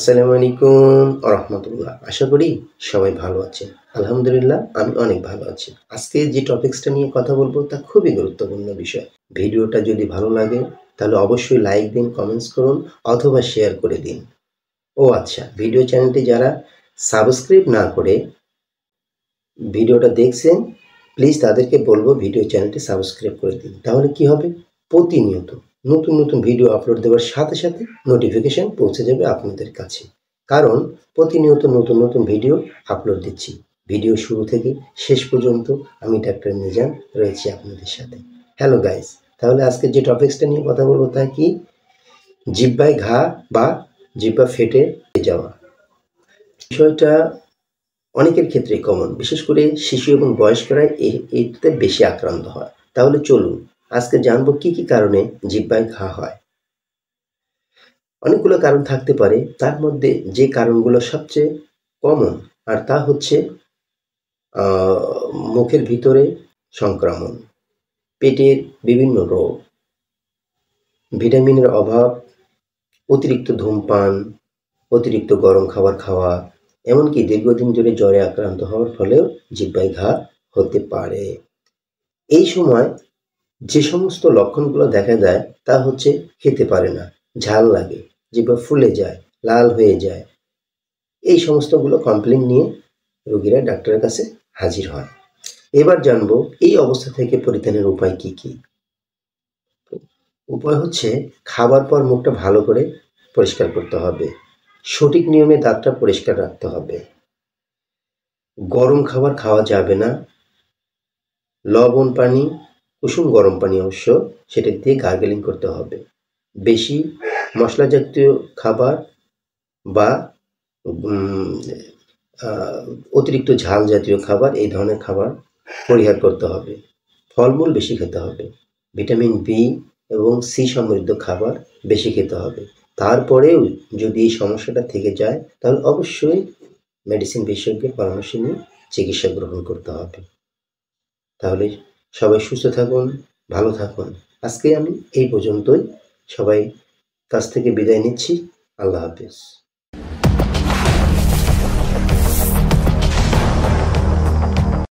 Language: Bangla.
আসসালামু আলাইকুম রাহমাতুল্লাহ। আশা করি সবাই ভালো আছেন। আলহামদুলিল্লাহ আমি অনেক ভালো আছি। আজকে যে টপিকসটা নিয়ে কথা বলবো তা খুবই গুরুত্বপূর্ণ বিষয়। ভিডিওটা যদি ভালো লাগে তাহলে অবশ্যই লাইক দিন, কমেন্টস করুন অথবা শেয়ার করে দিন। ও আচ্ছা, ভিডিও চ্যানেলটি যারা সাবস্ক্রাইব না করে ভিডিওটা দেখছেন, প্লিজ তাদেরকে বলবো ভিডিও চ্যানেলটি সাবস্ক্রাইব করে দিন। তাহলে কি হবে? প্রতিনিয়ত নতুন নতুন ভিডিও আপলোড দেওয়ার সাথে সাথে নোটিফিকেশন পৌঁছে যাবে আপনাদের কাছে। কারণ প্রতিনিয়ত নতুন নতুন ভিডিও আপলোড দিচ্ছি। ভিডিও শুরু থেকে শেষ পর্যন্ত আমি ডাক্তার মিজান রয়েছি আপনাদের সাথে। হ্যালো গাইস, তাহলে আজকে যে টপিকসটা নিয়ে কথা বলবো তা কি? জিহ্বায় ঘা বা জিহ্বা ফেটে যাওয়া। বিষয়টা অনেকের ক্ষেত্রেই কমন, বিশেষ করে শিশু এবং বয়স্করা এতে বেশি আক্রান্ত হয়। তাহলে চলুন আজকে জানবো কি কি কারণে জিহ্বায় ঘা হয়। অনেকগুলো কারণ থাকতে পারে, তার মধ্যে যে কারণগুলো সবচেয়ে কমন আর তা হচ্ছে মুখের ভিতরে সংক্রমণ, পেটের বিভিন্ন রোগ, ভিটামিনের অভাব, অতিরিক্ত ধূমপান, অতিরিক্ত গরম খাবার খাওয়া, এমনকি দীর্ঘদিন ধরে জ্বরে আক্রান্ত হওয়ার ফলেও জিহ্বায় ঘা হতে পারে। এই সময় যে সমস্ত লক্ষণগুলো দেখা যায় তা হচ্ছে খেতে পারে না, ঝাল লাগে, জিহ্বা ফুলে যায়, লাল হয়ে যায়। এই সমস্তগুলো কমপ্লেন নিয়ে রোগীরা ডাক্তারের কাছে হাজির হয়। এবার জানবো এই অবস্থা থেকে পরিত্রাণের উপায় কি কি। উপায় হচ্ছে খাবার পর মুখটা ভালো করে পরিষ্কার করতে হবে, সঠিক নিয়মে দাঁতটা পরিষ্কার রাখতে হবে, গরম খাবার খাওয়া যাবে না, লবণ পানি, কুসুম গরম পানি অবশ্য, সেটা দিয়ে গার্গেলিং করতে হবে। বেশি মশলা জাতীয় খাবার বা অতিরিক্ত ঝাল জাতীয় খাবার, এই ধরনের খাবার পরিহার করতে হবে। ফলমূল বেশি খেতে হবে, ভিটামিন বি এবং সি সমৃদ্ধ খাবার বেশি খেতে হবে। তারপরেও যদি এই সমস্যাটা থেকে যায় তাহলে অবশ্যই মেডিসিন বিশেষজ্ঞের পরামর্শ নিয়ে চিকিৎসা গ্রহণ করতে হবে। তাহলে সবাই সুস্থ থাকুন, ভালো থাকুন। আজকে আমি এই পর্যন্তই, সবাই কাছ থেকে বিদায় নিচ্ছি। আল্লাহ হাফেজ।